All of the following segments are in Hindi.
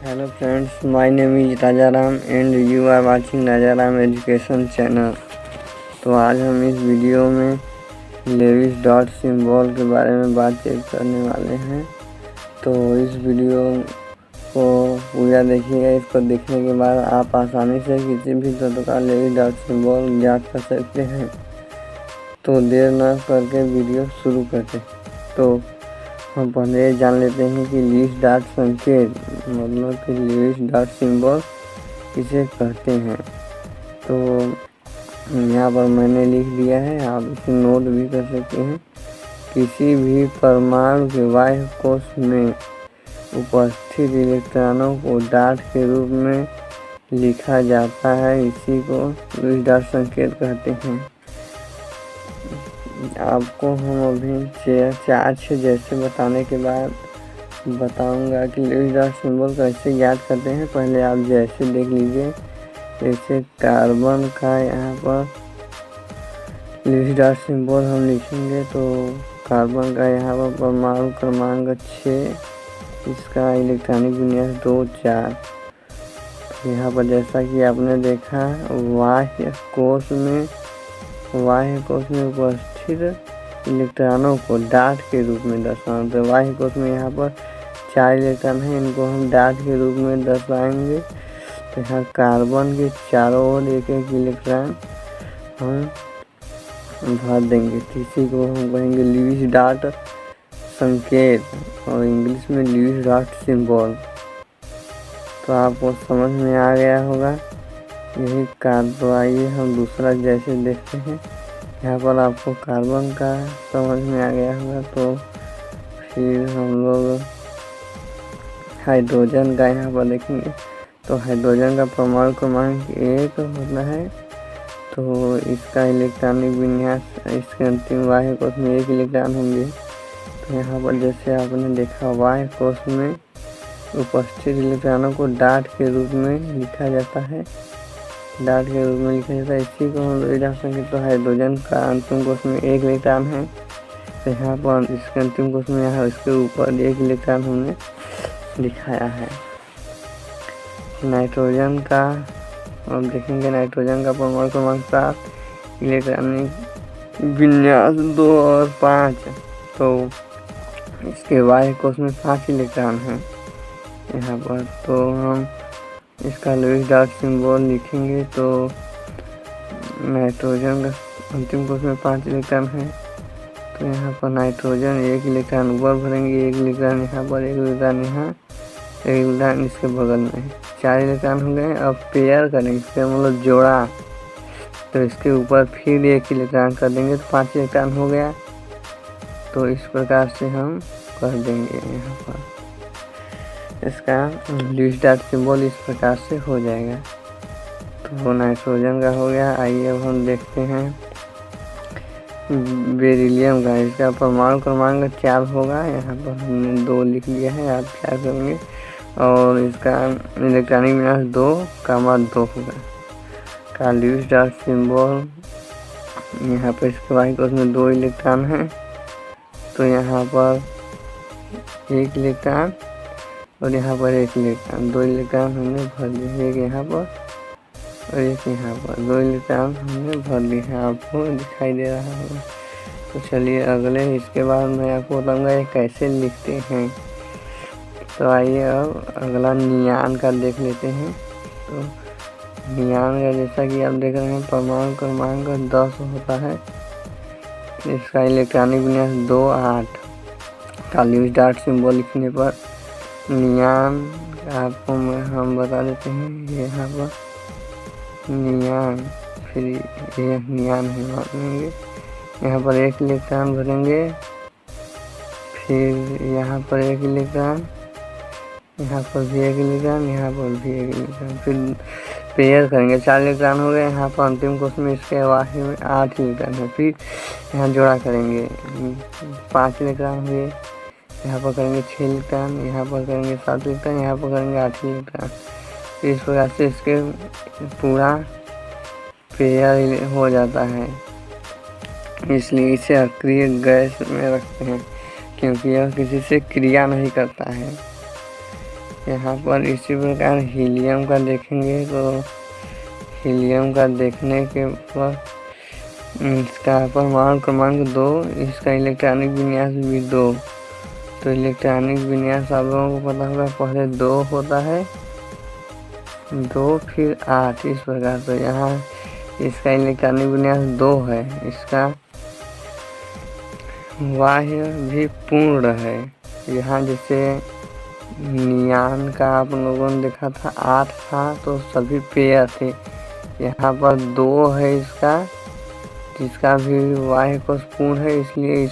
Hello friends, my name is Rajaram and you are watching Rajaram education channel. तो आज हम इस वीडियो में लेविस डॉट सिंबल के बारे में बातचीत करने वाले हैं। तो इस वीडियो को पूरा देखिएगा। इसको देखने के बाद आप आसानी से किसी भी तत्व का लेविस डॉट सिंबल ज्ञात कर सकते हैं। तो देर न करके वीडियो शुरू करते। तो हम पहले जान लेते हैं कि लेविस डॉट संकेत मतलब कि लेविस डॉट सिंबल किसे कहते हैं। तो यहाँ पर मैंने लिख दिया है, आप इसे नोट भी कर सकते हैं। किसी भी परमाणु के बाह्य कोश में उपस्थित इलेक्ट्रॉनों को डॉट के रूप में लिखा जाता है, इसी को लेविस डॉट संकेत कहते हैं। आपको हम अभी चार्ज जैसे बताने के बाद बताऊंगा कि लेविस डॉट सिंबल कैसे ज्ञात करते हैं। पहले आप जैसे देख लीजिए, जैसे कार्बन का यहाँ पर लेविस डॉट सिंबल हम लिखेंगे तो कार्बन का यहाँ पर परमाणु क्रमांक 6, इसका इलेक्ट्रॉनिक विन्यास 2 4। यहाँ पर जैसा कि आपने देखा बाह्य कोश में उपस्थित इलेक्ट्रॉनों को डॉट के रूप में दर्शाना। तो बाह्य कोश में यहाँ पर 4 इलेक्ट्रॉन हैं, इनको हम डॉट के रूप में दर्शाएंगे। तो यहाँ कार्बन के चारों ओर एक एक इलेक्ट्रॉन हम भर देंगे। इसी को हम कहेंगे लेविस डॉट संकेत और इंग्लिश में लेविस डॉट सिंबल। तो आपको समझ में आ गया होगा यही कार्बन। तो आइए हम दूसरा जैसे देखते हैं। यहाँ पर आपको कार्बन का समझ में आ गया होगा। तो फिर हम लोग हाइड्रोजन का यहाँ पर देखेंगे। तो हाइड्रोजन का परमाणु क्रमांक 1 होता है। तो इसका इलेक्ट्रॉनिक विन्यास, इसके अंतिम बाह्य कोश में 1 इलेक्ट्रॉन होंगे। तो यहाँ पर जैसे आपने देखा बाह्य कोश में उपस्थित इलेक्ट्रॉनों को डॉट के रूप में लिखा जाता है, डॉट के रूप में लिखा जाता है। इसी को हम लेविस डॉट संकेत। तो हाइड्रोजन का अंतिम कोश में 1 इलेक्ट्रॉन है। तो यहाँ पर इसके अंतिम कोश में यहाँ इसके ऊपर 1 इलेक्ट्रॉन हमने दिखाया है। नाइट्रोजन का हम देखेंगे, नाइट्रोजन का परमाणु क्रमांक 7, इलेक्ट्रॉनिक विन्यास 2 और 5। तो इसके बाह्य कोश में 5 इलेक्ट्रॉन हैं यहाँ पर। तो हम इसका लेविस डॉट सिंबल लिखेंगे। तो नाइट्रोजन का अंतिम कोश में 5 इलेक्ट्रॉन है। तो यहाँ पर नाइट्रोजन 1 इलेक्ट्रॉन ऊपर भरेंगे, 1 इलेक्ट्रॉन यहाँ पर, 1 इलेक्ट्रॉन यहाँ, 1 इलेक्ट्रॉन इसके बगल में, 4 इलेक्ट्रॉन हो गए। अब पेयर करेंगे, इसका मतलब जोड़ा। तो इसके ऊपर फिर 1 इलेक्ट्रॉन कर देंगे तो 5 इलेक्ट्रॉन हो गया। तो इस प्रकार से हम कर देंगे। यहाँ पर इसका लेविस डॉट सिंबल इस प्रकार से हो जाएगा। तो नाइट्रोजन का हो गया। आइए अब हम देखते हैं बेरिलियम का। इसका परमाणु क्रमांक 4 होगा। यहाँ पर हमने 2 लिख दिया है, आप 4 करेंगे। और इसका इलेक्ट्रॉनिक विन्यास 2,2 होगा। का लेविस डॉट सिंबल यहाँ पर इसके बाह्य कोश में 2 इलेक्ट्रॉन हैं। तो यहाँ पर 1 इलेक्ट्रॉन और यहाँ पर 1 इलेक्ट्रॉन, 2 इलेक्ट्रॉन हमने भर दिए। 1 यहाँ पर और 1 यहाँ पर, 2 इलेक्ट्रॉन हमने भर दिए हैं। आपको दिखाई दे रहा होगा। तो चलिए अगले, इसके बाद मैं आपको बताऊँगा ये कैसे लिखते हैं। तो आइए अब अगला नियान का देख लेते हैं। तो नियान का जैसा कि आप देख रहे हैं परमाणु क्रमांक 10 होता है। इसका इलेक्ट्रॉनिक विन्यास 2 8 का लेविस डॉट सिंबल लिखने पर नियान आपको हम बता देते हैं। यहाँ पर नियान, फिर ये नियान है मानेंगे। यहाँ पर 1 इलेक्ट्रॉन भरेंगे, फिर यहाँ पर 1 इलेक्ट्रॉन, यहाँ पर भी 1 इलेक्ट्रॉन, यहाँ पर भी 1 इलेक्ट्रॉन, फिर पेयर करेंगे। 4 इलेक्ट्रॉन हो गए। यहाँ पर अंतिम कोश में इसके बाह्य में 8 इलेक्ट्रॉन है। फिर यहाँ जोड़ा करेंगे, 5 इलेक्ट्रॉन हुए। यहाँ पर करेंगे 6 इलेक्ट्रॉन, यहाँ पर करेंगे 7 इलेक्ट्रॉन, यहाँ पर करेंगे 8 इलेक्ट्रॉन। इस प्रकार से इसके पूरा पेयर हो जाता है। इसलिए इसे अक्रिय गैस में रखते हैं, क्योंकि यह किसी से क्रिया नहीं करता है। यहाँ पर इसी प्रकार हीलियम का देखेंगे तो हीलियम का देखने के बाद इसका परमाणु क्रमांक 2, इसका इलेक्ट्रॉनिक विन्यास भी 2। तो इलेक्ट्रॉनिक विन्यास आप लोगों को पता होगा, पहले 2 होता है, 2 फिर 8 इस प्रकार। तो यहाँ इसका इलेक्ट्रॉनिक विन्यास 2 है, इसका बाह्य भी पूर्ण है। यहाँ जैसे नियान का आप लोगों ने देखा था 8 था तो सभी पेयर थे, यहाँ पर 2 है इसका, जिसका भी बाह्य कोश पूर्ण है, इसलिए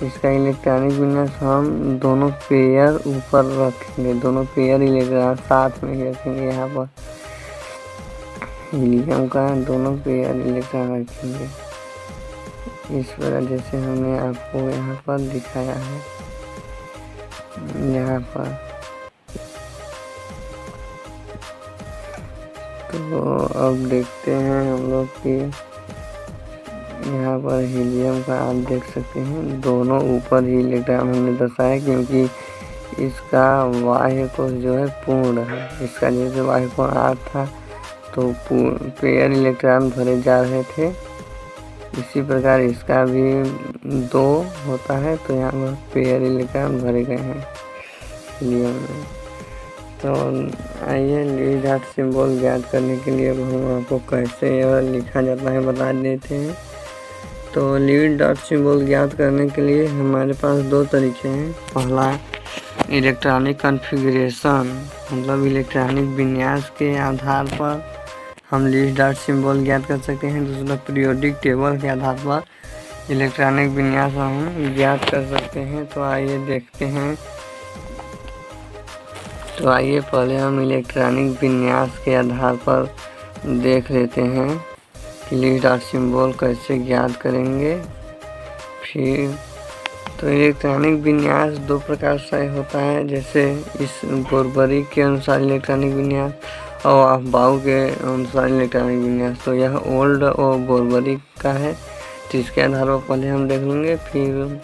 इसका इलेक्ट्रॉनिक विन्यास हम दोनों पेयर ऊपर रखेंगे, दोनों पेयर इलेक्ट्रॉन साथ में ही रखेंगे। यहाँ पर हीलियम का दोनों पेयर इलेक्ट्रॉन रखेंगे इस प्रकार, जैसे हमने आपको यहाँ पर दिखाया है। यहाँ पर तो अब देखते हैं हम लोग कि यहाँ पर हीलियम का आप देख सकते हैं दोनों ऊपर ही इलेक्ट्रॉन हमने दर्शाया, क्योंकि इसका बाह्य कोश जो है पूर्ण है। इसका जैसे बाह्य कोश 8 था तो पेयर इलेक्ट्रॉन भरे जा रहे थे, इसी प्रकार इसका भी 2 होता है, तो यहाँ पर पेयर इलेक्ट्रॉन भरे गए हैं हीलियम में। तो आइए लीड डॉट सिंबल ज्ञात करने के लिए अब हम आपको कैसे यह लिखा जाता है बता देते हैं। तो लीड डॉट सिंबल ज्ञात करने के लिए हमारे पास 2 तरीके हैं। पहला इलेक्ट्रॉनिक कॉन्फ़िगरेशन, मतलब इलेक्ट्रॉनिक विन्यास के आधार पर हम लीड डॉट सिंबल ज्ञात कर सकते हैं। दूसरा पीरियोडिक टेबल के आधार पर इलेक्ट्रॉनिक विन्यास हम ज्ञात कर सकते हैं। तो आइए देखते हैं। तो आइए पहले हम इलेक्ट्रॉनिक विन्यास के आधार पर देख लेते हैं कि लीड डॉट सिंबल कैसे ज्ञात करेंगे। फिर तो इलेक्ट्रॉनिक विन्यास 2 प्रकार से होता है, जैसे इस बोरबरी के अनुसार इलेक्ट्रॉनिक विन्यास और अफबाउ के अनुसार इलेक्ट्रॉनिक विन्यास। तो यह ओल्ड और बोरबरी का है, तो इसके आधार पर पहले हम देख लेंगे। फिर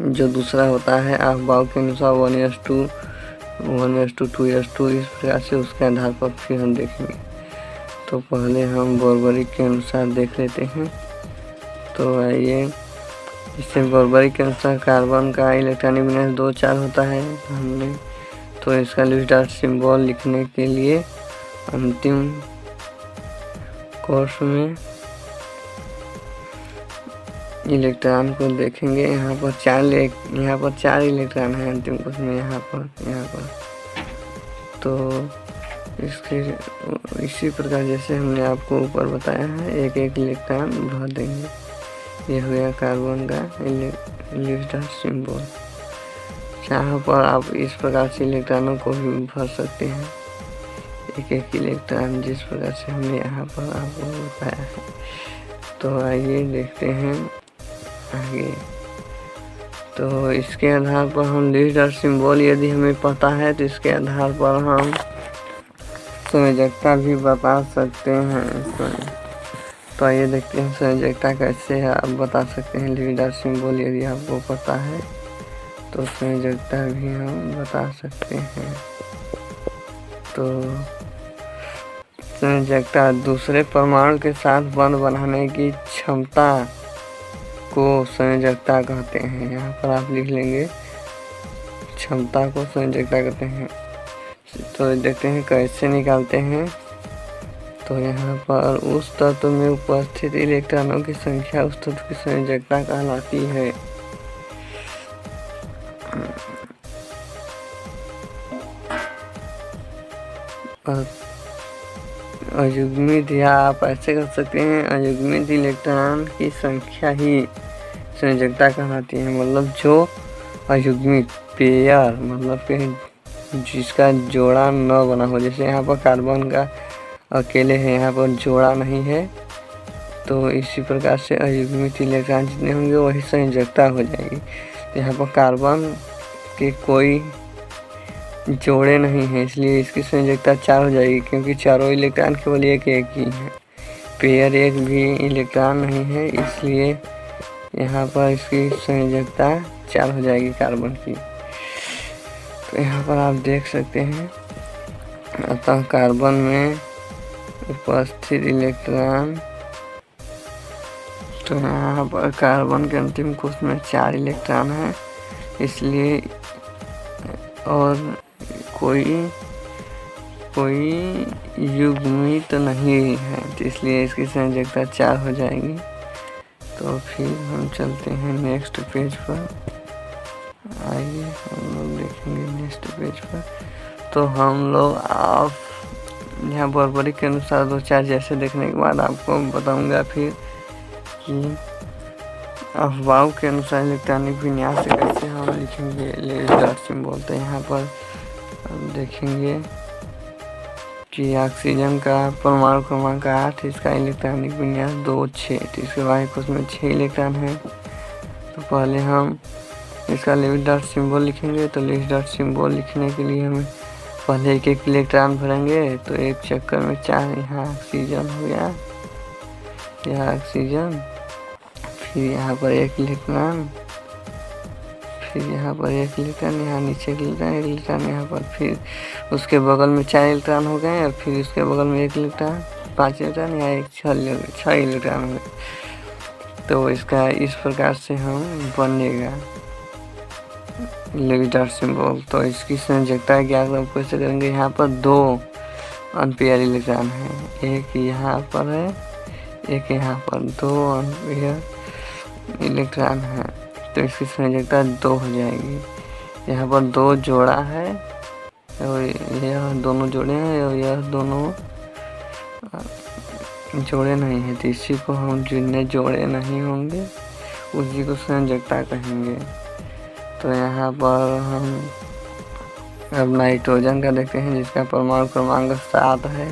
जो दूसरा होता है अफबाउ के अनुसार 1:2, 2:2 इस प्रकार से, उसके आधार पर फिर हम देखेंगे। तो पहले हम बोरबरी के अनुसार देख लेते हैं। तो आइए, इससे बोरबरी के अनुसार कार्बन का इलेक्ट्रॉनिक विन्यास 2-4 होता है हमने। तो इसका लीड डॉट सिंबल लिखने के लिए अंतिम कोर्स में इलेक्ट्रॉन को देखेंगे। यहाँ पर 4 इलेक्ट्रॉन है अंतिम कोर्स में, यहाँ पर। तो इसके इसी प्रकार जैसे हमने आपको ऊपर बताया है, एक इलेक्ट्रॉन भर देंगे। ये हो गया कार्बन का लीड डॉट सिंबल। यहाँ पर आप इस प्रकार से इलेक्ट्रॉनों को भी भर सकते हैं, एक इलेक्ट्रॉन, जिस प्रकार से हमने यहाँ पर आपको बताया है। तो आइए देखते हैं आगे। तो इसके आधार पर हम लीड डॉट सिंबल यदि हमें पता है तो इसके आधार पर हम संयोजकता भी बता सकते हैं इसमें। तो आइए देखते हैं संयोजकता कैसे है, आप बता सकते हैं लीड डॉट सिंबल यदि आपको पता है तो संयोजकता भी हम बता सकते हैं। तो संयोजकता दूसरे परमाणु के साथ बंध बनाने की क्षमता को संयोजकता कहते हैं। यहाँ पर आप लिख लेंगे, क्षमता को संयोजकता कहते हैं। तो देखते हैं कैसे निकालते हैं। तो यहाँ पर उस तत्व में उपस्थित इलेक्ट्रॉनों की संख्या उस तत्व की संयोजकता कहलाती है। अयुग्मित, या आप ऐसे कर सकते हैं, अयुग्मित इलेक्ट्रॉन की संख्या ही संयोजकता कहलाती है। मतलब जो अयुग्मित पेयर, मतलब कि जिसका जोड़ा न बना हो, जैसे यहाँ पर कार्बन का अकेले है, यहाँ पर जोड़ा नहीं है, तो इसी प्रकार से अयुग्मित इलेक्ट्रॉन जितने होंगे वही संयोजकता हो जाएगी। तो यहाँ पर कार्बन के कोई जोड़े नहीं है, इसलिए इसकी संयोजकता 4 हो जाएगी, क्योंकि चारों इलेक्ट्रॉन केवल एक ही है, पेयर एक भी इलेक्ट्रॉन नहीं है, इसलिए यहाँ पर इसकी संयोजकता 4 हो जाएगी कार्बन की। तो यहाँ पर आप देख सकते हैं, अतः कार्बन में उपस्थित इलेक्ट्रॉन, तो यहाँ पर कार्बन के अंतिम कोश में 4 इलेक्ट्रॉन है, इसलिए और कोई युग्मित नहीं है, तो इसलिए इसकी संयोजकता 4 हो जाएगी। तो फिर हम चलते हैं नेक्स्ट पेज पर। आइए हम लोग देखेंगे नेक्स्ट पेज पर। तो हम लोग आप यहाँ बर्बरी के अनुसार 2 4 जैसे देखने के बाद आपको बताऊंगा फिर कि अफवाह के अनुसार इलेक्ट्रॉनिक विन्यास कैसे हम लिखेंगे लेस डॉट सिंबल। तो यहाँ पर हम देखेंगे कि ऑक्सीजन का परमाणु क्रमांक 8, इसका इलेक्ट्रॉनिक विन्यास 2 6, तो इसके बाद उसमें 6 इलेक्ट्रॉन है। तो पहले हम इसका लेस डॉट सिंबल लिखेंगे। तो लेस डॉट सिंबल लिखने के लिए हमें पहले एक इलेक्ट्रॉन भरेंगे। तो एक चक्कर में 4 यहाँ ऑक्सीजन हो गया, यह ऑक्सीजन, फिर यहाँ पर 1 इलेक्ट्रॉन, फिर यहाँ पर 1 इलेक्ट्रॉन, यहाँ नीचे 1 इलेक्ट्रॉन यहाँ पर, फिर उसके बगल में 4 इलेक्ट्रॉन हो गए, और फिर उसके बगल में 1 इलेक्ट्रॉन, 5 इलेक्ट्रॉन, यहाँ 6 इलेक्ट्रॉन हो गए। तो इसका इस प्रकार से हम बनेगा लेस डॉट सिंबल। तो इसकी संयोजकता ज्ञात हम कैसे करेंगे। यहाँ पर 2 अनपेयर इलेक्ट्रॉन है, एक यहाँ पर है, एक यहाँ पर, 2 अनपेयर इलेक्ट्रॉन है, तो इसकी संयोजकता 2 हो जाएगी। यहाँ पर 2 जोड़ा है, और यह दोनों जोड़े हैं, और यह दोनों जोड़े नहीं है, तो इसी को हम जितने जोड़े नहीं होंगे उसी को संयोजकता कहेंगे। तो यहाँ पर हम अब नाइट्रोजन का देखते हैं, जिसका परमाणु क्रमांक 7 है।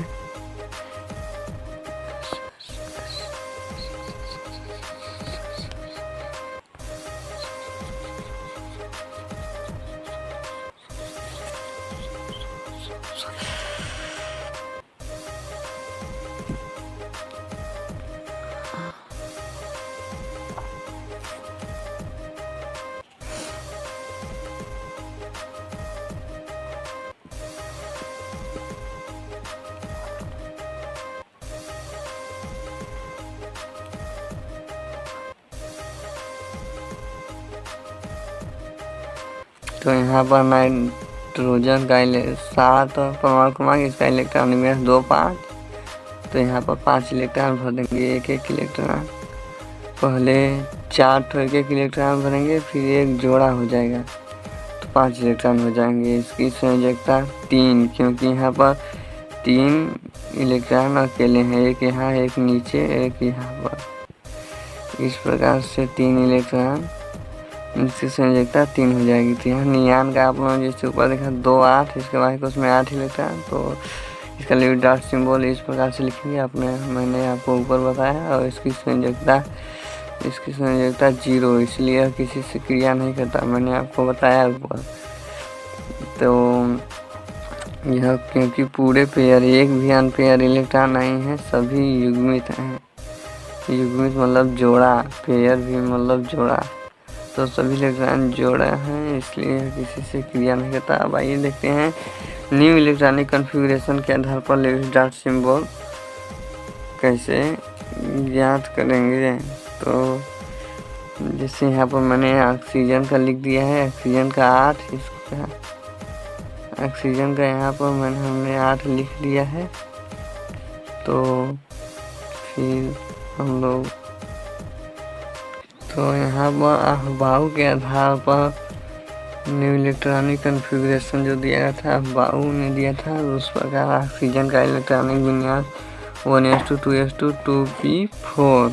तो यहाँ पर नाइट्रोजन का 7 परमाणु क्रमांक, इसका इलेक्ट्रॉन विन्यास 2 5। तो यहाँ पर 5 इलेक्ट्रॉन भर देंगे, एक इलेक्ट्रॉन, पहले 4 तो एक इलेक्ट्रॉन भरेंगे, फिर एक जोड़ा हो जाएगा, तो 5 इलेक्ट्रॉन हो जाएंगे। इसकी संयोजकता 3, क्योंकि यहाँ पर 3 इलेक्ट्रॉन अकेले हैं, एक यहाँ, एक नीचे, एक यहाँ पर। इस प्रकार से 3 इलेक्ट्रॉन, इसकी संयोजकता 3 हो जाएगी। तो यहाँ नियान का आप लोगों जैसे ऊपर देखा 2 8, इसके बाद उसमें 8 इलेक्ट्रॉन, तो इसका लेस डॉट सिंबल इस प्रकार से लिखेंगे, मैंने आपको ऊपर बताया। और इसकी संयोजकता 0, इसलिए यह किसी से क्रिया नहीं करता, मैंने आपको बताया ऊपर। तो यह क्योंकि पूरे पेयर, एक भी अनपेयर इलेक्ट्रॉन नहीं है, सभी युग्मित हैं। युग्मित मतलब जोड़ा, पेयर भी मतलब जोड़ा, तो सभी इलेक्ट्रॉन जोड़ा है, इसलिए किसी से क्रिया नहीं करता। अब आइए देखते हैं न्यू इलेक्ट्रॉनिक कॉन्फ़िगरेशन के आधार पर लेस डॉट सिंबल कैसे ज्ञात करेंगे। तो जैसे यहाँ पर मैंने ऑक्सीजन का लिख दिया है, ऑक्सीजन का 8, इसका ऑक्सीजन का यहाँ पर हमने 8 लिख दिया है। तो फिर हम लोग तो यहाँ पर अफवाह के आधार पर न्यू इलेक्ट्रॉनिक कॉन्फ़िगरेशन जो दिया गया था, अफवाह ने दिया था, उस प्रकार ऑक्सीजन का इलेक्ट्रॉनिक विन्यास 1s2 2p4।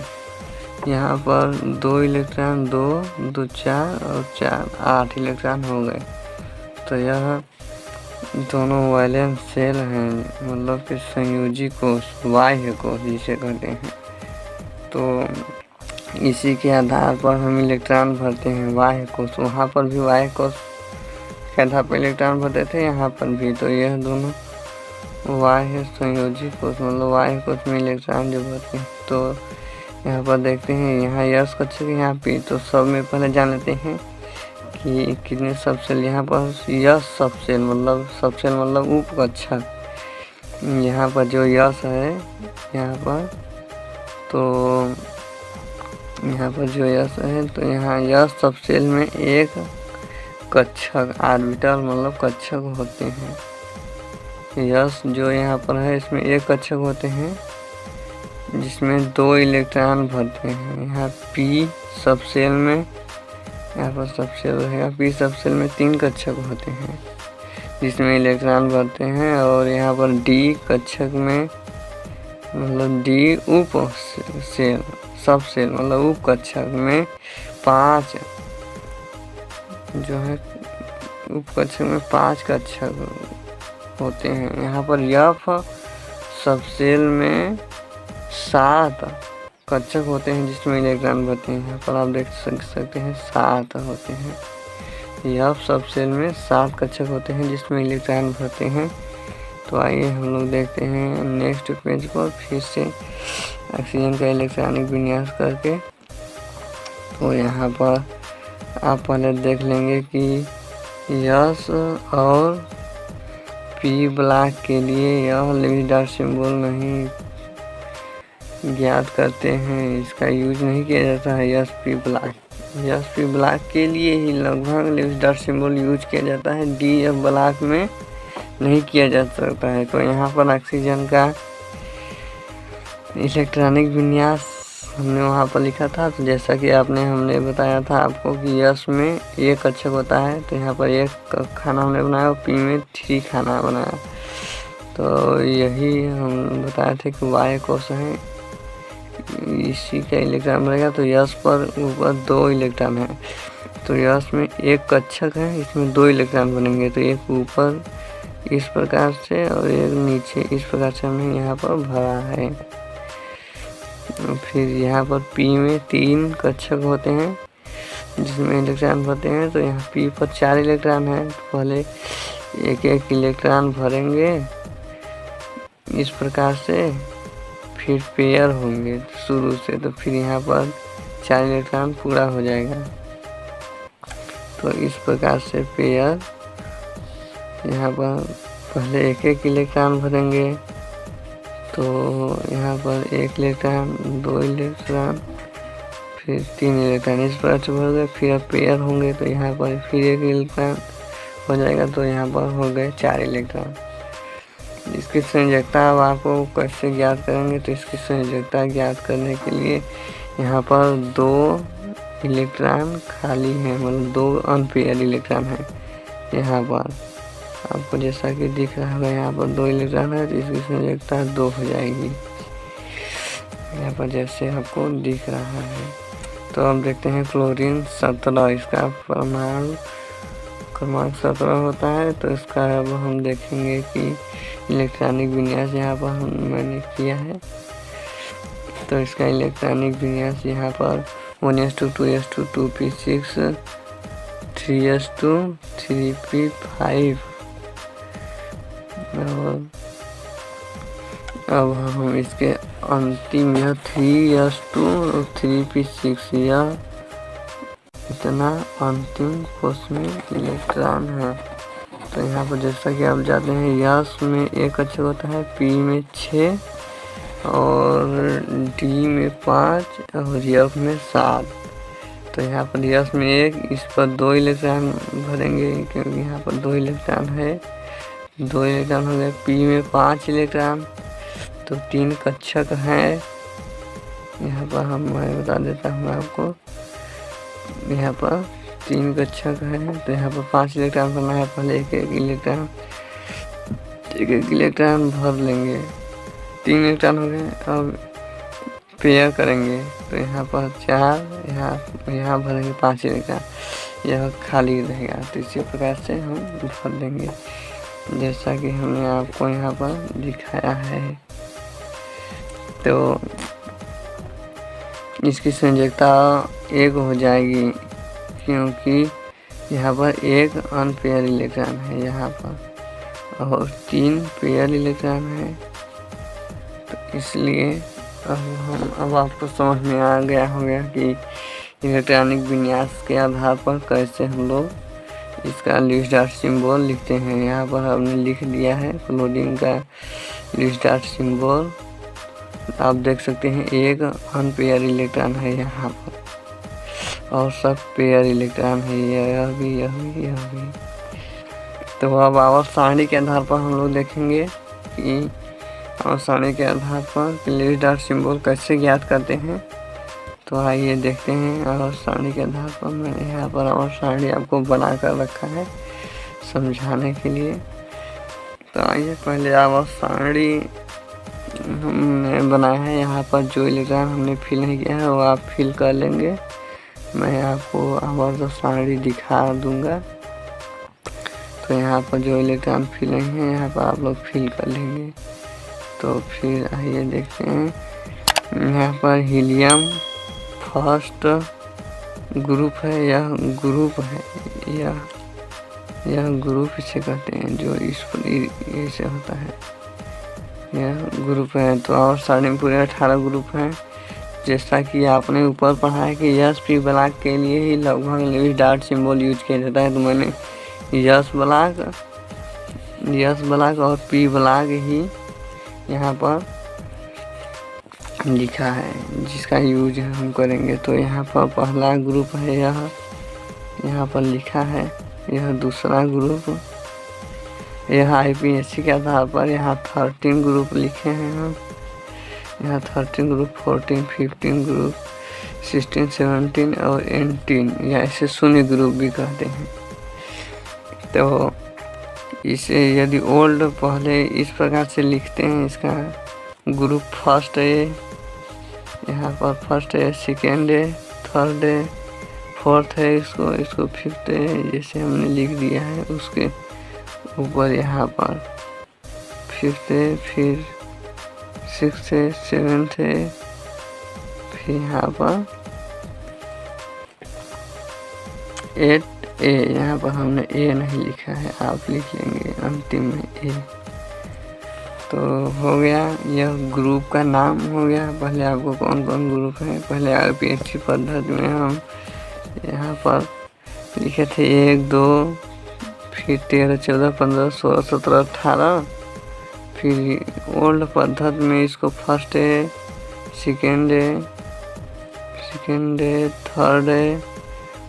यहाँ पर 2 इलेक्ट्रॉन, 2 2 4 और 4 8 इलेक्ट्रॉन हो गए। तो यह दोनों वैलेंस सेल हैं, मतलब कि संयोजी कोष, बाह्य कोष जिसे कहते हैं। तो इसी के आधार पर हम इलेक्ट्रॉन भरते हैं बाह्य कोष। वहाँ पर भी बाह्य कोष के आधार पर इलेक्ट्रॉन भरते थे, यहाँ पर भी। तो यह दोनों बाह्य संयोजी कोष, मतलब बाह्य कोष में इलेक्ट्रॉन जो भरते हैं। तो यहाँ पर देखते हैं, यहाँ यस कक्षक, यहाँ पी। तो सब में पहले जान लेते हैं ये कितने सबसेल यहाँ पर यस सबसेल मतलब उपकक्षक। यहाँ पर जो यस है यहाँ पर, तो यहाँ पर जो यस है तो यहाँ यस सबसेल में एक कक्षक ऑर्बिटल मतलब कक्षक होते हैं। यस जो यहाँ पर है इसमें एक कक्षक होते हैं जिसमें 2 इलेक्ट्रॉन भरते हैं। यहाँ पी सबसेल में, यहाँ पर सबसेल रहेगा, पी सबसेल में 3 कक्षक होते हैं जिसमें इलेक्ट्रॉन भरते हैं। और यहाँ पर डी कक्षक में मतलब डी उप सेल सबसेल मतलब उप कक्षक में 5 जो है उप कक्षक में 5 कक्षक होते हैं। यहाँ पर एफ सबसेल में 7 कक्षक होते हैं जिसमें इलेक्ट्रॉन भरते हैं। यहाँ पर आप देख सकते हैं 7 होते हैं। एफ सबसेल में 7 कक्षक होते हैं जिसमें इलेक्ट्रॉन भरते हैं। तो आइए हम लोग देखते हैं नेक्स्ट पेज पर फिर से ऑक्सीजन का इलेक्ट्रॉनिक विन्यास करके। तो यहाँ पर आप पहले देख लेंगे कि यस और पी ब्लॉक के लिए यह लेविस डॉट सिंबल नहीं ज्ञात करते हैं, इसका यूज नहीं किया जाता है। यस पी ब्लॉक के लिए ही लगभग लेविस डॉट सिंबल यूज किया जाता है, डी एफ ब्लॉक में नहीं किया जा सकता है। तो यहाँ पर ऑक्सीजन का इलेक्ट्रॉनिक विन्यास हमने वहाँ पर लिखा था। तो जैसा कि हमने बताया था आपको कि यस में एक कक्षक होता है, तो यहाँ पर एक खाना हमने बनाया और पी में 3 खाना बनाया। तो यही हम बताए थे कि वाई कोश है, इसी का इलेक्ट्रॉन बनेगा। तो यस पर ऊपर 2 इलेक्ट्रॉन है, तो यस में एक कक्षक है, इसमें 2 इलेक्ट्रॉन बनेंगे। तो एक ऊपर इस प्रकार से और एक नीचे इस प्रकार से हमने यहाँ पर भरा है। फिर यहाँ पर पी में 3 कक्षक होते हैं जिसमें इलेक्ट्रॉन भरते हैं। तो यहाँ पी पर 4 इलेक्ट्रॉन है, तो पहले एक इलेक्ट्रॉन भरेंगे इस प्रकार से, फिर पेयर होंगे शुरू से, तो फिर यहाँ पर 4 इलेक्ट्रॉन पूरा हो जाएगा। तो इस प्रकार से पेयर यहाँ पर पहले एक इलेक्ट्रॉन भरेंगे, तो यहाँ पर 1 इलेक्ट्रॉन 2 इलेक्ट्रॉन फिर 3 इलेक्ट्रॉन इस प्रकार से भर गए। फिर अब पेयर होंगे तो यहाँ पर फिर 1 इलेक्ट्रॉन हो जाएगा, तो यहाँ पर हो गए 4 इलेक्ट्रॉन। इसकी संयोजकता अब आपको कैसे ज्ञात करेंगे, तो इसकी संयोजकता ज्ञात करने के लिए यहाँ पर 2 इलेक्ट्रॉन खाली हैं, मतलब 2 अनपेयर इलेक्ट्रॉन है। यहाँ पर आपको जैसा कि दिख रहा होगा यहाँ पर 2 इलेक्ट्रॉन है, तो इसकी संयोजकता 2 हो जाएगी यहाँ पर जैसे आपको दिख रहा है। तो अब देखते हैं क्लोरीन 17, इसका परमाणु क्रमांक 17 होता है। तो इसका अब हम देखेंगे कि इलेक्ट्रॉनिक विन्यास यहाँ पर मैंने किया है। तो इसका इलेक्ट्रॉनिक विन्यास यहाँ पर 1s2 2s2 2p6 3s2 3p5। अब हम इसके अंतिम यह 3s2 और 3p6 यह इतना अंतिम कोश में इलेक्ट्रॉन है। तो यहाँ पर जैसा कि आप जानते हैं यस में एक कक्षक होता है, पी में 6 और डी में 5 और एफ में 7। तो यहाँ पर यस में 1, इस पर 2 इलेक्ट्रॉन भरेंगे क्योंकि यहाँ पर 2 इलेक्ट्रॉन है, 2 इलेक्ट्रॉन हो गए। पी में 5 इलेक्ट्रॉन, तो 3 कक्षक हैं। यहाँ पर मैं बता देता हूँ आपको, यहाँ पर 3 कक्षक है, तो यहाँ पर 5 इलेक्ट्रॉन भरना है। पहले एक इलेक्ट्रॉन भर लेंगे, 3 इलेक्ट्रॉन हो गए। अब पेयर करेंगे, तो यहाँ पर 4, यहाँ भरेंगे 5 इलेक्ट्रॉन, यह खाली रहेगा। तो इसी प्रकार से हम भर देंगे जैसा कि हमने आपको यहाँ पर दिखाया है। तो इसकी संयोजकता 1 हो जाएगी क्योंकि यहाँ पर 1 अनपेयर इलेक्ट्रॉन है यहाँ पर और 3 पेयर इलेक्ट्रॉन है। तो इसलिए अब आपको समझ में आ गया होगा कि इलेक्ट्रॉनिक विन्यास के आधार पर कैसे हम लोग इसका लिस्ट डॉट सिंबल लिखते हैं। यहाँ पर हमने लिख दिया है क्लोरीन का लिस्ट डॉट सिंबल। आप देख सकते हैं एक अनपेयर इलेक्ट्रॉन है यहाँ पर और सब पेयर इलेक्ट्रॉन है, यह भी। तो अब आवर्त सारणी के आधार पर हम लोग देखेंगे कि आवर्त सारणी के आधार पर लिस्ट डॉट सिंबल कैसे ज्ञात करते हैं। तो आइए देखते हैं आवर्त सारणी के आधार पर। मैंने यहाँ पर आवर्त सारणी आपको बना कर रखा है समझाने के लिए। तो आइए पहले आवर्त सारणी हमने बनाया है। यहाँ पर जो इलेक्ट्रॉन हमने फिल नहीं किया है वो आप फिल कर लेंगे। मैं आपको आवर्त सारणी दिखा दूंगा। तो यहाँ पर जो इलेक्ट्रॉन फिल नहीं है यहाँ पर आप लोग फिल कर लेंगे। तो फिर आइए देखते हैं। यहाँ पर हीलियम फर्स्ट ग्रुप है, यह ग्रुप है, यह ग्रुप इसे कहते हैं जो इस ऐसे होता है, यह ग्रुप है। तो और सारणी में पूरे 18 ग्रुप हैं। जैसा कि आपने ऊपर पढ़ा है कि यस पी ब्लॉक के लिए ही लगभग लिस्ट डॉट सिंबल यूज किया जाता है। तो मैंने यस ब्लॉक और पी ब्लॉक ही यहाँ पर लिखा है जिसका यूज हम करेंगे। तो यहाँ पर पहला ग्रुप है, यह यहाँ पर लिखा है। यह दूसरा ग्रुप, यह IPSC के आधार पर यहाँ 13 ग्रुप लिखे हैं हम। यहाँ 13 ग्रुप, 14, 15 ग्रुप, 16, 17 और 18 या ऐसे शून्य ग्रुप भी कहते हैं। तो इसे यदि ओल्ड पहले इस प्रकार से लिखते हैं, इसका ग्रुप फर्स्ट है, यहाँ पर फर्स्ट है, सेकेंड है, थर्ड है, फोर्थ है, इसको फिफ्थ है, जैसे हमने लिख दिया है। उसके ऊपर यहाँ पर फिफ्थ है, फिर सिक्स्थ है, सेवेंथ है, फिर यहाँ पर 8 ए। यहाँ पर हमने ए नहीं लिखा है, आप लिख लेंगे अंतिम में ए। तो हो गया, यह ग्रुप का नाम हो गया। पहले आपको कौन कौन ग्रुप है, पहले IPSC पद्धति में हम यहाँ पर लिखे थे 1, 2, फिर 13, 14, 15, 16, 17, 18। फिर ओल्ड पद्धति में इसको फर्स्ट है, सेकेंड है, थर्ड है,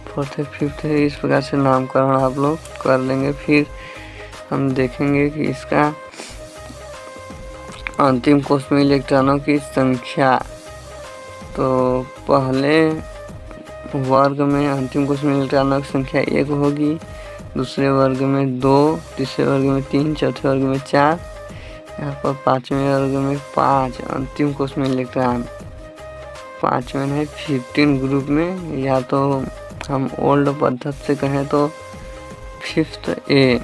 फोर्थ है, फिफ्थ है, इस प्रकार से नामकरण आप लोग कर लेंगे। फिर हम देखेंगे कि इसका अंतिम कोष में इलेक्ट्रॉनों की संख्या। तो पहले वर्ग में अंतिम कोष में इलेक्ट्रॉनों की संख्या 1 होगी, दूसरे वर्ग में 2, तीसरे वर्ग में 3, चौथे वर्ग में 4, यहाँ पर पाँचवें वर्ग में 5। अंतिम कोष में इलेक्ट्रॉन 5 में है 15 ग्रुप में, या तो हम ओल्ड पद्धति से कहें तो 5th ए।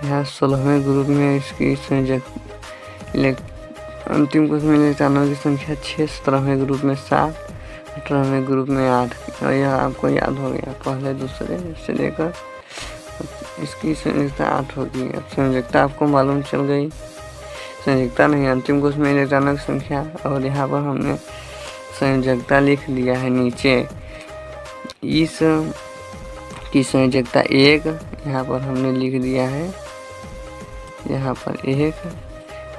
यहाँ 16वें ग्रुप में इसकी अंतिम कोष में इलेक्ट्रॉनों की संख्या 6, 17वें ग्रुप में 7, 18वें ग्रुप में 8। और यह आपको याद हो गया, पहले दूसरे से लेकर इसकी संयोजकता 8 होगी। अब संयोजकता आपको मालूम चल गई, संयोजकता नहीं, अंतिम कोष में इलेक्ट्रॉनों की संख्या। और यहाँ पर हमने संयोजकता लिख दिया है नीचे। इस की संयोजकता 1 यहाँ पर हमने लिख दिया है, यहाँ पर 1।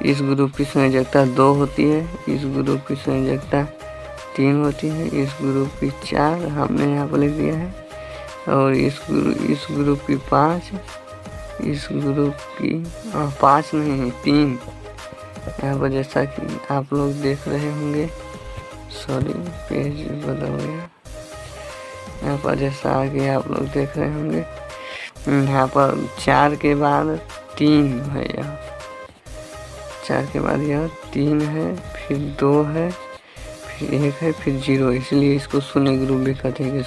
इस ग्रुप की संयोजकता 2 होती है, इस ग्रुप की संयोजकता 3 होती है, इस ग्रुप की 4 हमने यहाँ पर लिख दिया है, और इस ग्रुप की 5, इस ग्रुप की 5 नहीं है 3। यहाँ पर जैसा कि आप लोग देख रहे होंगे, सॉरी पेज बदल गया। यहाँ पर जैसा आगे आप लोग देख रहे होंगे, यहाँ पर 4 के बाद 3 है, यह 4 के बाद यह 3 है, फिर 2 है, फिर 1 है, फिर 0, इसलिए इसको शून्य ग्रुप भी कहते हैं।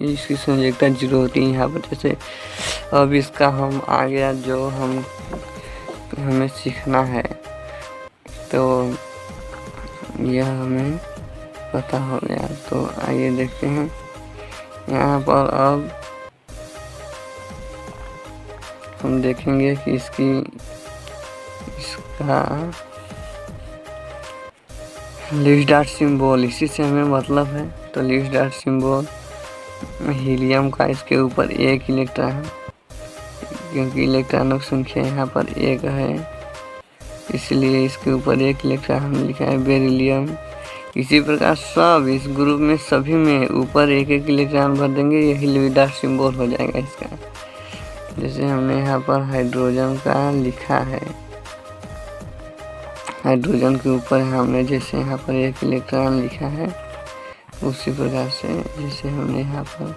इसकी संयोजकता 0 होती है यहाँ पर। जैसे अब इसका हम आ गया जो हमें सीखना है, तो यह हमें पता हो गया। तो आइए देखते हैं यहाँ पर। अब हम देखेंगे कि इसका लिस्ट डॉट सिंबल, इसी से हमें मतलब है। तो लीस्ट डॉट सिंबल हीलियम का इसके ऊपर एक इलेक्ट्रॉन, क्योंकि इलेक्ट्रॉनों की संख्या यहाँ पर एक है इसलिए इसके ऊपर एक इलेक्ट्रॉन हमने लिखा है बेरिलियम। इसी प्रकार सब इस ग्रुप में सभी में ऊपर एक एक इलेक्ट्रॉन भर देंगे, यही लीस्ट डॉट सिंबल हो जाएगा इसका। जैसे हमने यहाँ पर हाइड्रोजन का लिखा है, हाइड्रोजन के ऊपर हमने जैसे यहाँ पर एक इलेक्ट्रॉन लिखा है उसी प्रकार से जैसे हमने यहाँ पर,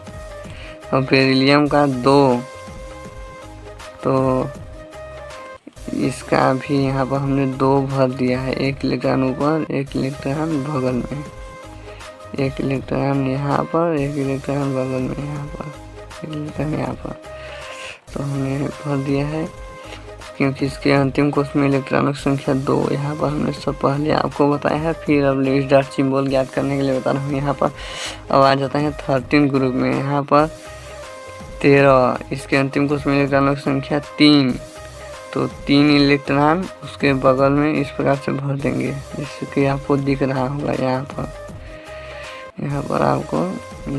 और बेरिलियम का 2, तो इसका भी यहाँ पर हमने 2 भर दिया है, एक इलेक्ट्रॉन ऊपर एक इलेक्ट्रॉन बगल में, एक इलेक्ट्रॉन यहाँ पर एक इलेक्ट्रॉन बगल में, यहाँ पर एक इलेक्ट्रॉन यहाँ पर, तो हमने भर दिया है क्योंकि इसके अंतिम कोष में इलेक्ट्रॉनों की संख्या 2 यहाँ पर हमने सब पहले आपको बताया है। फिर अब लीस्ट डॉट सिंबल ज्ञात करने के लिए बता रहा हूँ। यहाँ पर अब आ जाता है 13 ग्रुप में, यहाँ पर 13, इसके अंतिम कोष में इलेक्ट्रॉनों की संख्या 3, तो 3 इलेक्ट्रॉन उसके बगल में इस प्रकार से भर देंगे जैसे कि आपको दिख रहा होगा यहाँ पर आपको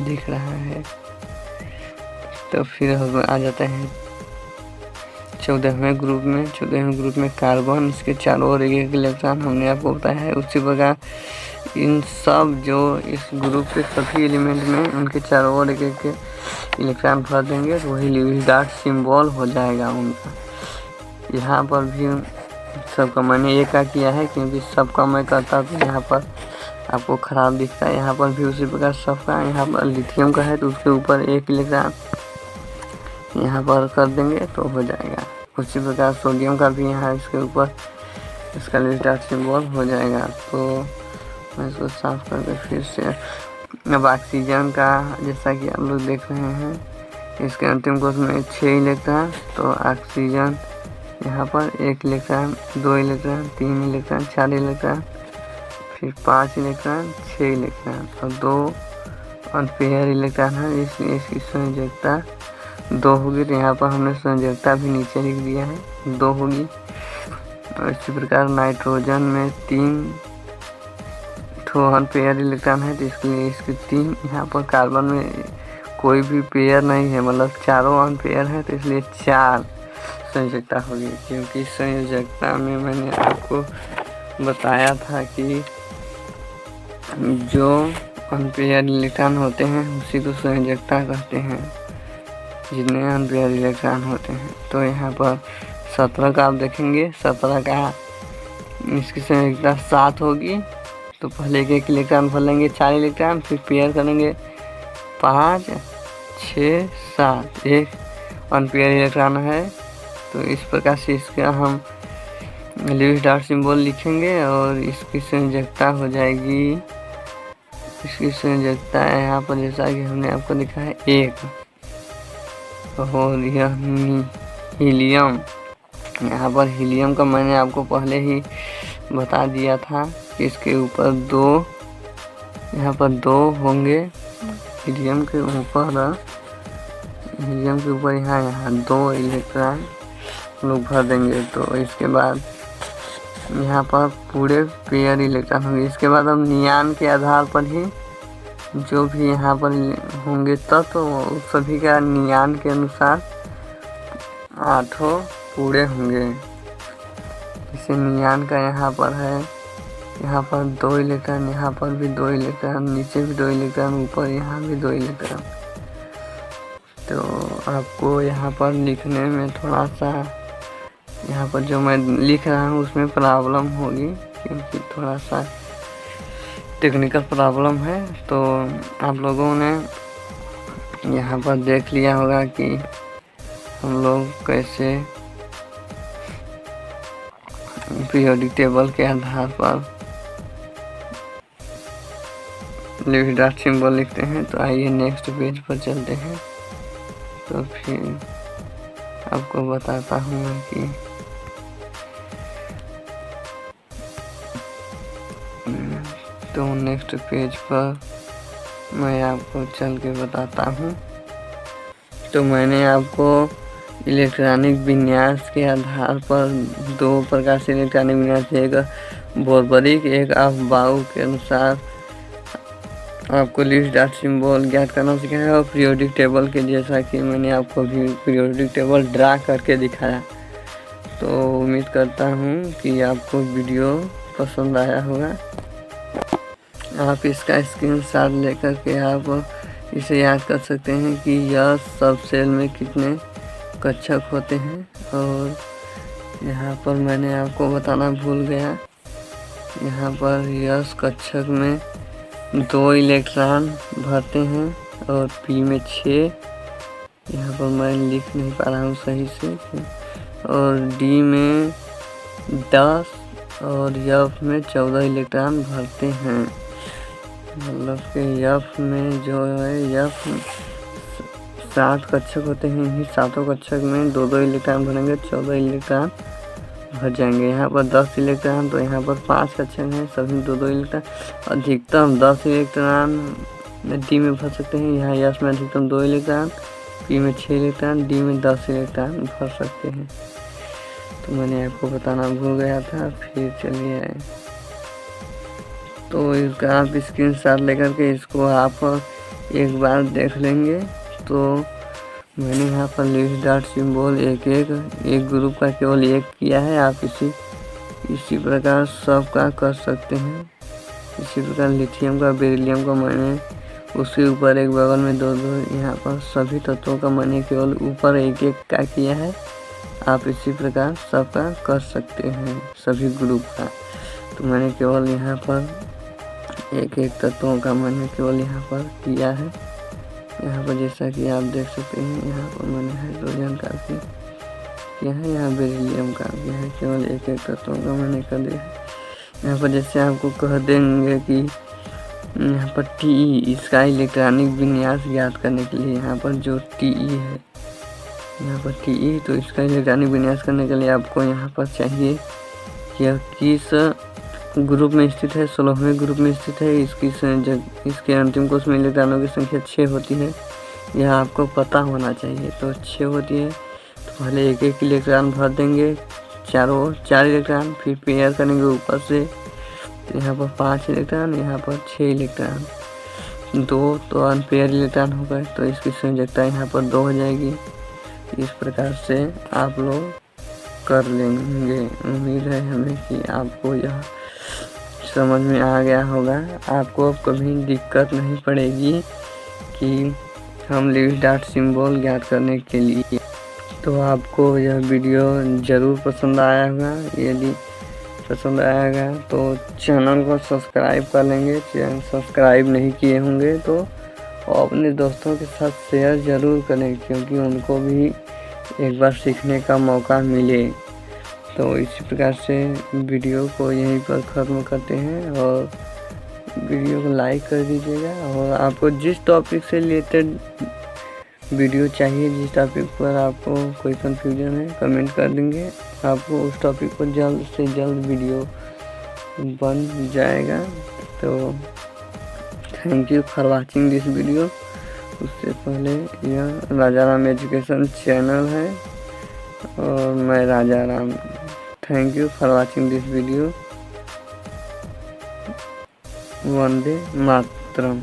दिख रहा है। तो फिर हम आ जाते हैं 14वें ग्रुप में। 14वें ग्रुप में कार्बन, इसके चारों ओर एक एक इलेक्ट्रॉन हमने आपको बताया है। उसी प्रकार इन सब जो इस ग्रुप के सभी एलिमेंट में उनके चारों ओर एक एक इलेक्ट्रॉन भर देंगे, तो वही लीस्ट डॉट सिंबल हो जाएगा उनका। यहाँ पर भी सबका मैंने एक का किया है क्योंकि सबका मैं करता तो यहाँ पर आपको ख़राब दिखता है। यहाँ पर भी उसी प्रकार सबका, यहाँ पर लिथियम का है तो उसके ऊपर एक इलेक्ट्रॉन यहाँ पर कर देंगे तो हो जाएगा। उसी प्रकार सोडियम का भी यहाँ इसके ऊपर इसका लीस्ट डॉट सिंबल हो जाएगा। तो मैं इसको साफ करके फिर से, अब ऑक्सीजन का जैसा कि आप लोग देख रहे हैं, इसके अंतिम कोष में 6 इलेक्ट्रॉन, तो ऑक्सीजन यहाँ पर 1 इलेक्ट्रॉन, 2 इलेक्ट्रॉन, 3 इलेक्ट्रॉन, 4 इलेक्ट्रॉन, फिर 5 इलेक्ट्रॉन, 6 इलेक्ट्रॉन और 2 अनपेयर इलेक्ट्रॉन है, इसलिए इसकी संयोजकता 2 होगी। तो यहाँ पर हमने संयोजकता भी नीचे लिख दिया है, 2 होगी। और इसी प्रकार नाइट्रोजन में 3 अनपेयर इलेक्ट्रॉन है, तो इसके लिए इसकी 3, यहाँ पर कार्बन में कोई भी पेयर नहीं है, मतलब चारों अनपेयर है, तो इसलिए 4 संयोजकता होगी। क्योंकि संयोजकता में मैंने आपको बताया था कि जो अनपेयर इलेक्ट्रॉन होते हैं उसी को संयोजकता कहते हैं, जितने अनपेयर इलेक्ट्रॉन होते हैं। तो यहाँ पर 17 का आप देखेंगे, 17 का इसकी संयोजकता 7 होगी। तो पहले एक इलेक्ट्रॉन भर लेंगे 4 इलेक्ट्रॉन, फिर पेयर करेंगे 5, 6, 7, एक अनपेयर इलेक्ट्रॉन है। तो इस प्रकार से इसका हम लीस्ट डॉट सिंबल लिखेंगे और इसकी संयोजकता हो जाएगी, इसकी संयोजकता यहाँ पर जैसा कि हमने आपको लिखा है 1। और यह हीलियम, यहाँ पर हीलियम का मैंने आपको पहले ही बता दिया था कि इसके ऊपर 2, यहाँ पर 2 होंगे। हीलियम के ऊपर यहाँ 2 इलेक्ट्रॉन लोग भर देंगे। तो इसके बाद यहाँ पर पूरे पेयर इलेक्ट्रॉन होंगे। इसके बाद हम नियान के आधार पर ही जो भी यहाँ पर होंगे तो सभी का नियान के अनुसार 8 पूरे होंगे। जैसे नियान का यहाँ पर है, यहाँ पर 2 इलेक्ट्रॉन, यहाँ पर भी 2 इलेक्ट्रॉन, नीचे भी 2 इलेक्ट्रॉन, ऊपर यहाँ भी 2 इलेक्ट्रॉन। तो आपको यहाँ पर लिखने में थोड़ा सा, यहाँ पर जो मैं लिख रहा हूँ उसमें प्रॉब्लम होगी क्योंकि थोड़ा सा टेक्निकल प्रॉब्लम है। तो आप लोगों ने यहाँ पर देख लिया होगा कि हम लोग कैसे पीरियोडिक टेबल के आधार पर लीस्ट डॉट सिंबल लिखते हैं। तो आइए नेक्स्ट पेज पर चलते हैं। तो फिर आपको बताता हूँ मैं कि तो नेक्स्ट पेज पर मैं आपको चल के बताता हूँ। तो मैंने आपको इलेक्ट्रॉनिक विन्यास के आधार पर 2 प्रकार से इलेक्ट्रॉनिक विन्यास, एक बोरबरिक, एक अफबाउ के अनुसार आपको लिस्ट डॉट सिंबल ज्ञात करना सिखाया और पीरियोडिक टेबल के जैसा कि मैंने आपको भी पीरियोडिक टेबल ड्रा करके दिखाया। तो उम्मीद करता हूँ कि आपको वीडियो पसंद आया होगा। आप इसका स्क्रीनशॉट लेकर के आप इसे याद कर सकते हैं कि यह सब सेल में कितने कक्षक होते हैं। और यहाँ पर मैंने आपको बताना भूल गया, यहाँ पर यस कक्षक में 2 इलेक्ट्रॉन भरते हैं और पी में 6, यहाँ पर मैं लिख नहीं पा रहा हूँ सही से, और डी में 10 और एफ में 14 इलेक्ट्रॉन भरते हैं। मतलब कि एफ में जो है एफ 7 कक्षक होते हैं, इन्हीं 7 कक्षक में 2-2 इलेक्ट्रॉन भरेंगे, 14 इलेक्ट्रॉन भर जाएंगे। यहाँ पर 10 इलेक्ट्रॉन, तो यहाँ पर 5 कक्षक हैं, सभी 2-2 इलेक्ट्रॉन। अधिकतम 10 इलेक्ट्रॉन डी में भर सकते हैं। यहाँ एस में अधिकतम 2 इलेक्ट्रॉन, पी में 6 इलेक्ट्रॉन, डी में 10 इलेक्ट्रॉन भर सकते हैं। तो मैंने आपको बताना भूल गया था। फिर चलिए, तो इसका आप स्क्रीनशॉट लेकर के इसको आप एक बार देख लेंगे। तो मैंने यहाँ पर लिस्ट डॉट सिंबल एक ग्रुप का केवल एक किया है। आप इसी प्रकार सबका कर सकते हैं। इसी प्रकार लिथियम का, बेरिलियम का मैंने उसके ऊपर एक, बगल में 2-2, यहाँ पर सभी तत्वों का मैंने केवल ऊपर एक का किया है। आप इसी प्रकार सबका कर सकते हैं, सभी ग्रुप का। तो मैंने केवल यहाँ पर एक तत्वों का मैंने केवल यहाँ पर किया है। यहाँ पर जैसा कि आप देख सकते हैं, यहाँ पर मैंने हाइड्रोजन का भी किया है, यहाँ बेरिलियम का भी है, केवल एक तत्वों का मैंने कर दिया है। यहाँ पर जैसे आपको कह देंगे कि यहाँ पर टी, इसका इलेक्ट्रॉनिक विन्यास ज्ञात करने के लिए यहाँ पर जो टी है, यहाँ पर टी, तो इसका इलेक्ट्रॉनिक विन्यास करने के लिए आपको यहाँ पर चाहिए यह किस ग्रुप में स्थित है। 16वें ग्रुप में स्थित है। इसके अंतिम कोष में इलेक्ट्रॉनों की संख्या 6 होती है, यह आपको पता होना चाहिए। तो 6 होती है, तो पहले एक इलेक्ट्रॉन भर देंगे, 4 इलेक्ट्रॉन, फिर पेयर करेंगे ऊपर से। तो यहाँ पर 5 इलेक्ट्रॉन, यहाँ पर 6 इलेक्ट्रॉन, 2 तो अनपेयर इलेक्ट्रॉन हो गए, तो इसकी संयोजकता यहाँ पर 2 हो जाएगी। इस प्रकार से आप लोग कर लेंगे। उम्मीद है हमें कि आपको यह समझ में आ गया होगा। आपको कभी दिक्कत नहीं पड़ेगी कि हम लिस्ट डॉट सिंबल ज्ञात करने के लिए। तो आपको यह वीडियो ज़रूर पसंद आया होगा। यदि पसंद आएगा तो चैनल को सब्सक्राइब कर लेंगे। चैनल सब्सक्राइब नहीं किए होंगे तो अपने दोस्तों के साथ शेयर ज़रूर करें, क्योंकि उनको भी एक बार सीखने का मौका मिले। तो इसी प्रकार से वीडियो को यहीं पर ख़त्म करते हैं, और वीडियो को लाइक कर दीजिएगा। और आपको जिस टॉपिक से रिलेटेड वीडियो चाहिए, जिस टॉपिक पर आपको कोई कन्फ्यूजन है, कमेंट कर देंगे, आपको उस टॉपिक पर जल्द से जल्द वीडियो बन जाएगा। तो thank you for watching this video. उससे पहले यह राजा राम एजुकेशन चैनल है और मैं Raja Ram. Thank you for watching this video. Vande Mataram.